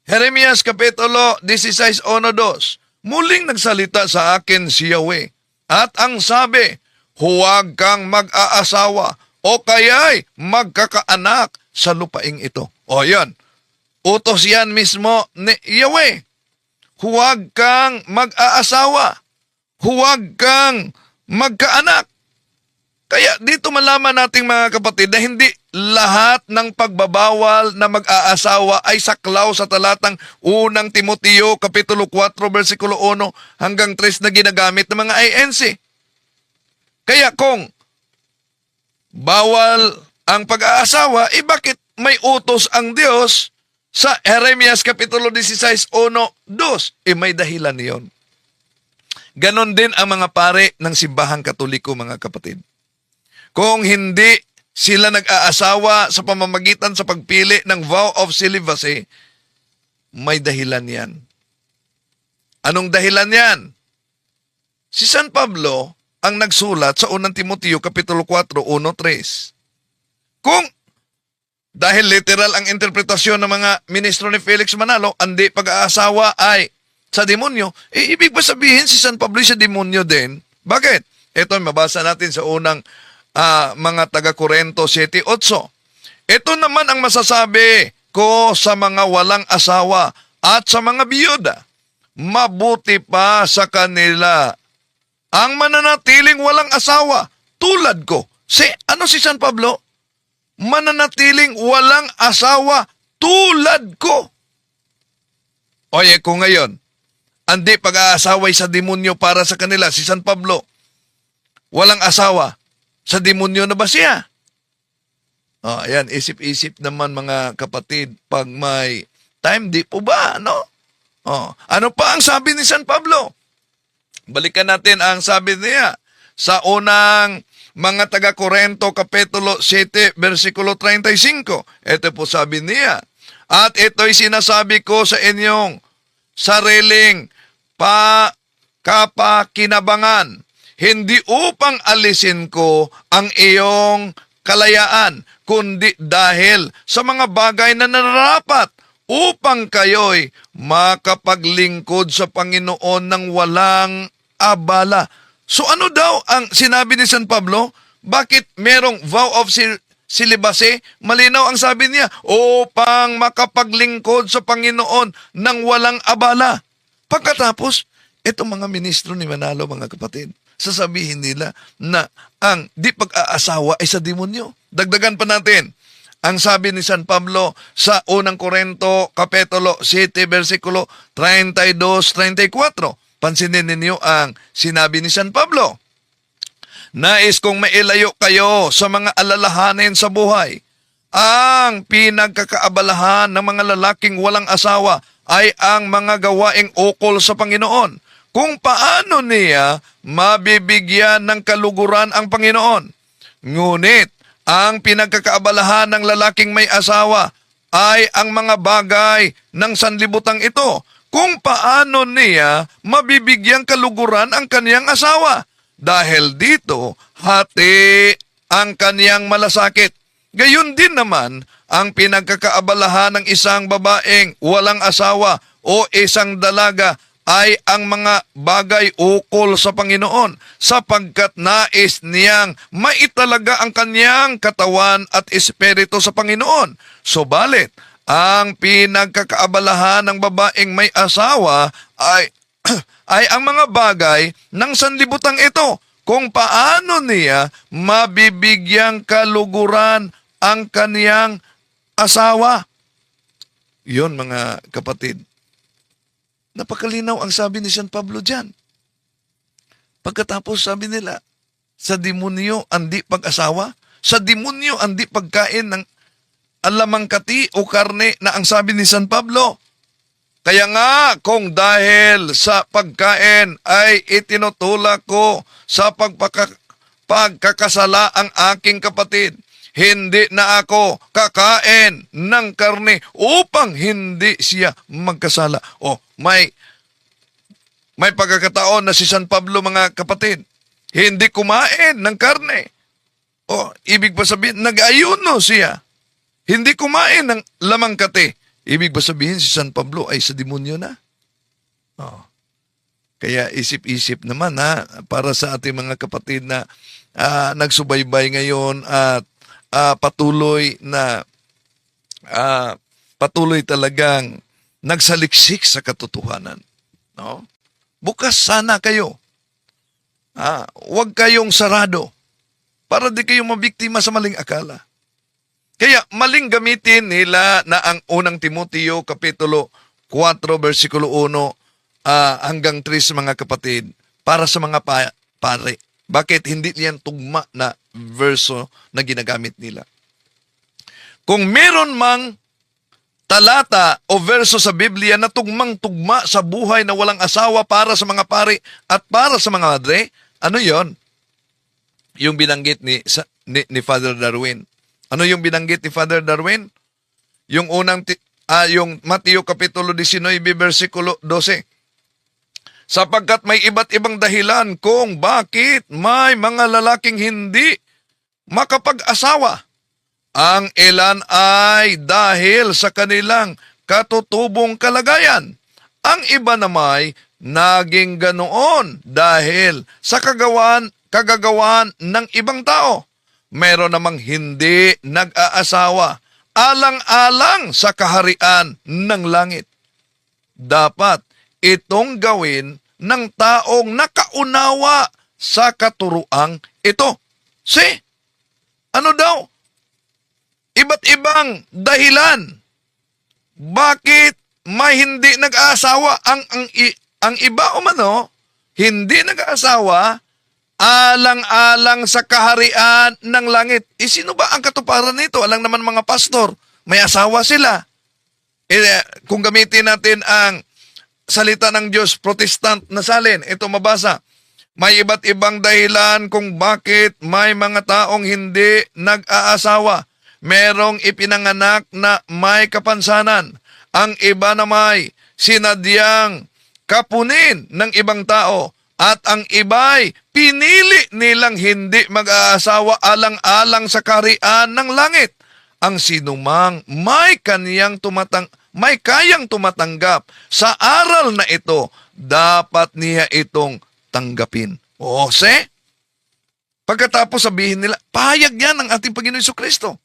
Jeremias Kapitulo 16:1-2, muling nagsalita sa akin si Yahweh, at ang sabi, huwag kang mag-aasawa o kaya'y magkakaanak sa lupaing ito. O yan, utos yan mismo ni Yahweh. Huwag kang mag-aasawa, huwag kang magkaanak. Kaya dito malaman nating mga kapatid na hindi lahat ng pagbabawal na mag-aasawa ay saklaw sa talatang unang Timoteo Kapitulo 4, versikulo 1-3 na ginagamit ng mga INC. Kaya kung bawal ang pag-aasawa, bakit may utos ang Diyos sa Jeremias Kapitulo 16:1-2? May dahilan niyon. Ganon din ang mga pare ng Simbahang Katoliko mga kapatid. Kung hindi sila nag-aasawa sa pamamagitan sa pagpili ng vow of celibacy, may dahilan yan. Anong dahilan yan? Si San Pablo ang nagsulat sa unang Timoteo Kapitulo 4, 1-3. Kung dahil literal ang interpretasyon ng mga ministro ni Felix Manalo, hindi pag-aasawa ay sa demonyo, ibig ba sabihin si San Pablo sa demonyo din? Bakit? Ito mabasa natin sa unang mga taga-Korinto 7:8. Ito naman ang masasabi ko sa mga walang asawa at sa mga biyuda. Mabuti pa sa kanila ang mananatiling walang asawa tulad ko. Ano si San Pablo? Mananatiling walang asawa tulad ko. Oye, kung ngayon, hindi pag-aasaway sa demonyo para sa kanila, si San Pablo, walang asawa, sa demonyo na ba siya? Ayan, isip-isip naman mga kapatid, pag may time, di po ba, no? Ano pa ang sabi ni San Pablo? Balikan natin ang sabi niya sa unang mga taga Korento Kapitulo 7 versikulo 35. Ito po sabi niya, at ito'y sinasabi ko sa inyong sariling kapakinabangan, hindi upang alisin ko ang iyong kalayaan, kundi dahil sa mga bagay na nararapat upang kayo'y makapaglingkod sa Panginoon ng walang abala. So ano daw ang sinabi ni San Pablo? Bakit merong vow of celibacy? Malinaw ang sabi niya, upang makapaglingkod sa Panginoon ng walang abala. Pagkatapos, itong mga ministro ni Manalo, mga kapatid, sasabihin nila na ang di pag-aasawa ay sa demonyo. Dagdagan pa natin. Ang sabi ni San Pablo sa unang Korento, Kapitulo 7, versikulo 32-34. Pansinin ninyo ang sinabi ni San Pablo. Nais kong mailayo kayo sa mga alalahanin sa buhay. Ang pinagkakaabalahan ng mga lalaking walang asawa ay ang mga gawaing ukol sa Panginoon. Kung paano niya mabibigyan ng kaluguran ang Panginoon. Ngunit, ang pinagkakaabalahan ng lalaking may asawa ay ang mga bagay ng sanlibutang ito. Kung paano niya mabibigyan kaluguran ang kaniyang asawa. Dahil dito, hati ang kaniyang malasakit. Gayon din naman ang pinagkakaabalahan ng isang babaeng walang asawa o isang dalaga ay ang mga bagay ukol sa Panginoon sapagkat nais niyang maitalaga ang kaniyang katawan at espiritu sa Panginoon. Subalit, ang pinagkakaabalahan ng babaeng may asawa ay ay ang mga bagay ng sanlibutang ito kung paano niya mabibigyang kaluguran ang kaniyang asawa. Yun mga kapatid. Napakalinaw ang sabi ni San Pablo dyan. Pagkatapos sabi nila, sa demonyo ang di pag-asawa, sa demonyo ang di pagkain ng alamang kati o karne na ang sabi ni San Pablo. Kaya nga, kung dahil sa pagkain ay itinutulak ko sa pagkakasala ang aking kapatid, hindi na ako kakain ng karne upang hindi siya magkasala. O, may pagkakataon na si San Pablo, mga kapatid, hindi kumain ng karne. O, ibig ba sabihin, nag-ayuno siya. Hindi kumain ng lamang kati. Ibig ba sabihin si San Pablo ay sa demonyo na? O. Kaya isip-isip naman para sa ating mga kapatid na nagsubaybay ngayon at patuloy talagang nagsaliksik sa katotohanan. No? Bukas sana kayo. Huwag kayong sarado para di kayo mabiktima sa maling akala. Kaya maling gamitin nila na ang unang Timoteo Kapitulo 4 versikulo 1 hanggang 3 mga kapatid para sa mga pare. Bakit hindi yan tugma na verso na ginagamit nila? Kung meron mang talata o verso sa Biblia na tugmang-tugma sa buhay na walang asawa para sa mga pare at para sa mga madre, ano yon? Yung binanggit ni Father Darwin. Ano yung binanggit ni Father Darwin? Yung yung Mateo Kapitulo 19 versikulo 12. Sapagkat may iba't ibang dahilan kung bakit may mga lalaking hindi makapag-asawa. Ang ilan ay dahil sa kanilang katutubong kalagayan. Ang iba namay naging ganoon dahil sa kagagawan ng ibang tao. Meron namang hindi nag-aasawa alang-alang sa kaharian ng langit. Dapat itong gawin ng taong nakaunawa sa katuruang ito. Ano daw? Iba't ibang dahilan. Bakit may hindi nag-aasawa? Ang iba umano, hindi nag-aasawa alang-alang sa kaharian ng langit. Sino ba ang katuparan nito? Alang naman mga pastor, may asawa sila. Kung gamitin natin ang salita ng Diyos, Protestant na salin, ito mabasa. May iba't ibang dahilan kung bakit may mga taong hindi nag-aasawa. Merong ipinanganak na may kapansanan. Ang iba na may sinadyang kapunin ng ibang tao. At ang iba'y pinili nilang hindi mag-aasawa alang-alang sa kaharian ng langit. Ang sinumang may kayang tumatanggap sa aral na ito, dapat niya itong tanggapin. O, pagkatapos sabihin nila, pahayag yan ng ating Panginoon Jesucristo.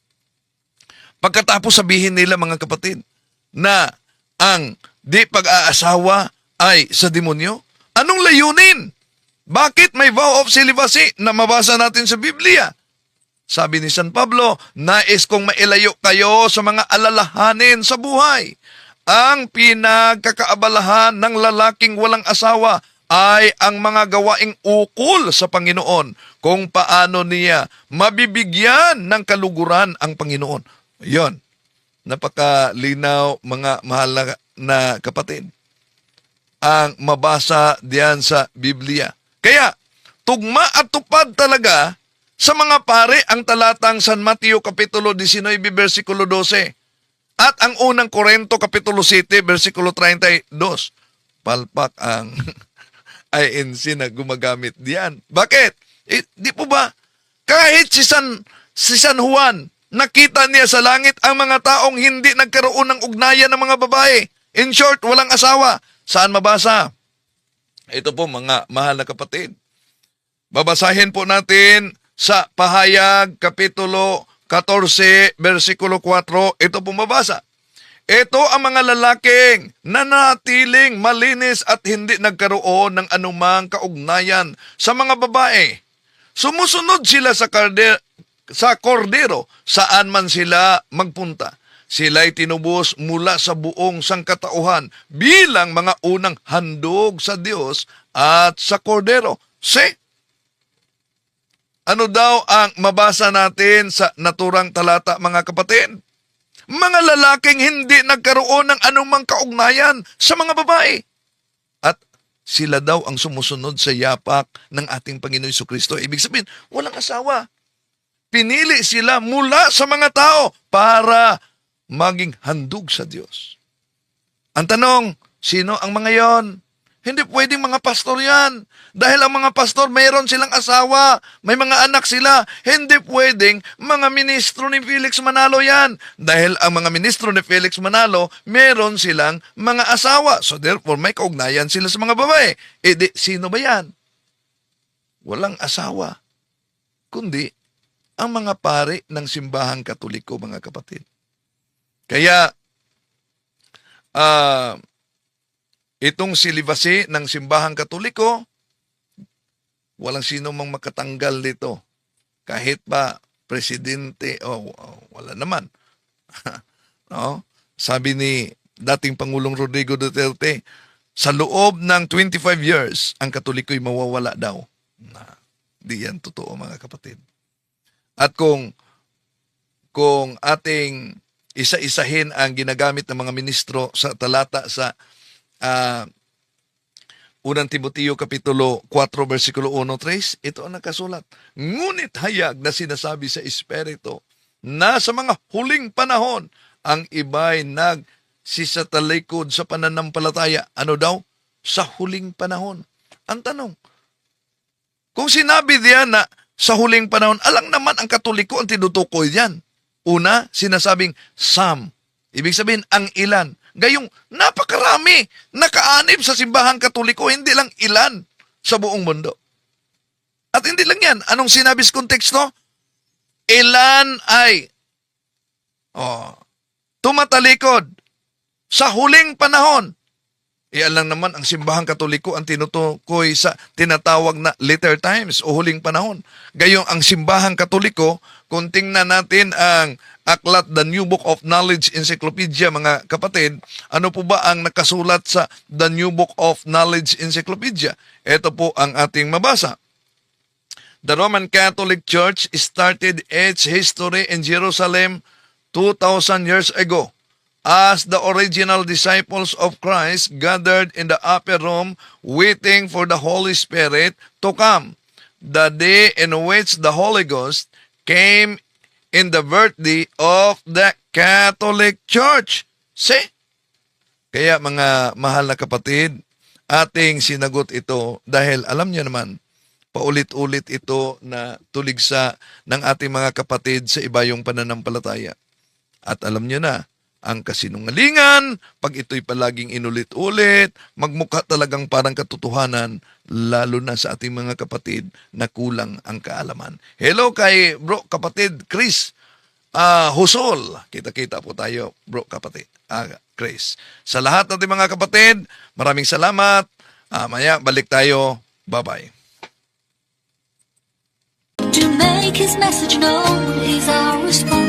Pagkatapos sabihin nila, mga kapatid, na ang di pag-aasawa ay sa demonyo, anong layunin? Bakit may vow of celibacy na mabasa natin sa Biblia? Sabi ni San Pablo, nais kong mailayo kayo sa mga alalahanin sa buhay. Ang pinagkakaabalahan ng lalaking walang asawa ay ang mga gawaing ukol sa Panginoon, kung paano niya mabibigyan ng kaluguran ang Panginoon. Yon, napakalinaw mga mahal na kapatid, ang mabasa diyan sa Biblia. Kaya, tugma at tupad talaga sa mga pare ang talatang San Mateo Kapitulo 19, versikulo 12. At ang unang Korinto Kapitulo 7, versikulo 32. Palpak ang INC na gumagamit diyan. Bakit? Di po ba? Kahit si San Juan, nakita niya sa langit ang mga taong hindi nagkaroon ng ugnayan ng mga babae. In short, walang asawa. Saan mabasa? Ito po mga mahal na kapatid. Babasahin po natin sa Pahayag, Kapitulo 14, versikulo 4. Ito po mabasa. Ito ang mga lalaking nanatiling malinis at hindi nagkaroon ng anumang kaugnayan sa mga babae. Sumusunod sila sa kordero saan man sila magpunta. Sila'y tinubos mula sa buong sangkatauhan bilang mga unang handog sa Diyos at sa kordero. Ano daw ang mabasa natin sa naturang talata, mga kapatid? Mga lalaking hindi nagkaroon ng anumang kaugnayan sa mga babae. At sila daw ang sumusunod sa yapak ng ating Panginoon Jesucristo. Ibig sabihin, walang asawa. Pinili sila mula sa mga tao para maging handog sa Diyos. Ang tanong, sino ang mga yon? Hindi pwedeng mga pastor yan. Dahil ang mga pastor, mayroon silang asawa, may mga anak sila. Hindi pwedeng mga ministro ni Felix Manalo yan. Dahil ang mga ministro ni Felix Manalo, mayroon silang mga asawa. So therefore, may kaugnayan sila sa mga babae. Sino ba yan? Walang asawa. Kundi, ang mga pare ng simbahang Katoliko, mga kapatid. Kaya, itong celibacy ng simbahang Katoliko, walang sino mang makatanggal dito. Kahit pa presidente, wala naman. No? Sabi ni dating Pangulong Rodrigo Duterte, sa loob ng 25 years, ang Katoliko'y mawawala daw. Di yan totoo, mga kapatid. At kung ating isa-isahin ang ginagamit ng mga ministro sa talata sa unang Timoteo Kapitulo 4, versikulo 1-3, ito ang nakasulat. Ngunit hayag na sinasabi sa Espiritu na sa mga huling panahon, ang iba'y nagsisatalikod sa pananampalataya. Ano daw? Sa huling panahon. Ang tanong, kung sinabi diyan na sa huling panahon, alang naman ang Katoliko ang tinutukoy diyan. Una, sinasabing some. Ibig sabihin, ang ilan. Gayong napakarami, nakaanib sa simbahang Katoliko, hindi lang ilan sa buong mundo. At hindi lang yan. Anong sinabi sa konteksto? Ilan ay tumatalikod sa huling panahon. Iyan lang naman ang simbahang Katoliko ang tinutukoy sa tinatawag na later times o huling panahon. Gayong ang simbahang Katoliko, kung tingnan natin ang aklat The New Book of Knowledge Encyclopedia, mga kapatid, ano po ba ang nakasulat sa The New Book of Knowledge Encyclopedia? Ito po ang ating mabasa. The Roman Catholic Church started its history in Jerusalem 2,000 years ago. as the original disciples of Christ gathered in the upper room waiting for the Holy Spirit to come. The day in which the Holy Ghost came in the birthday of the Catholic Church. See? Kaya mga mahal na kapatid, ating sinagot ito dahil alam niyo naman, paulit-ulit ito na tuligsa ng ating mga kapatid sa iba yung pananampalataya. At alam niyo na, ang kasinungalingan, pag ito'y palaging inulit-ulit, magmukha talagang parang katotohanan, lalo na sa ating mga kapatid na kulang ang kaalaman. Hello kay bro kapatid Chris Husol. Kita-kita po tayo, bro kapatid Chris. Sa lahat ng ating mga kapatid, maraming salamat. Maya, balik tayo. Bye-bye. To make his message known is our response.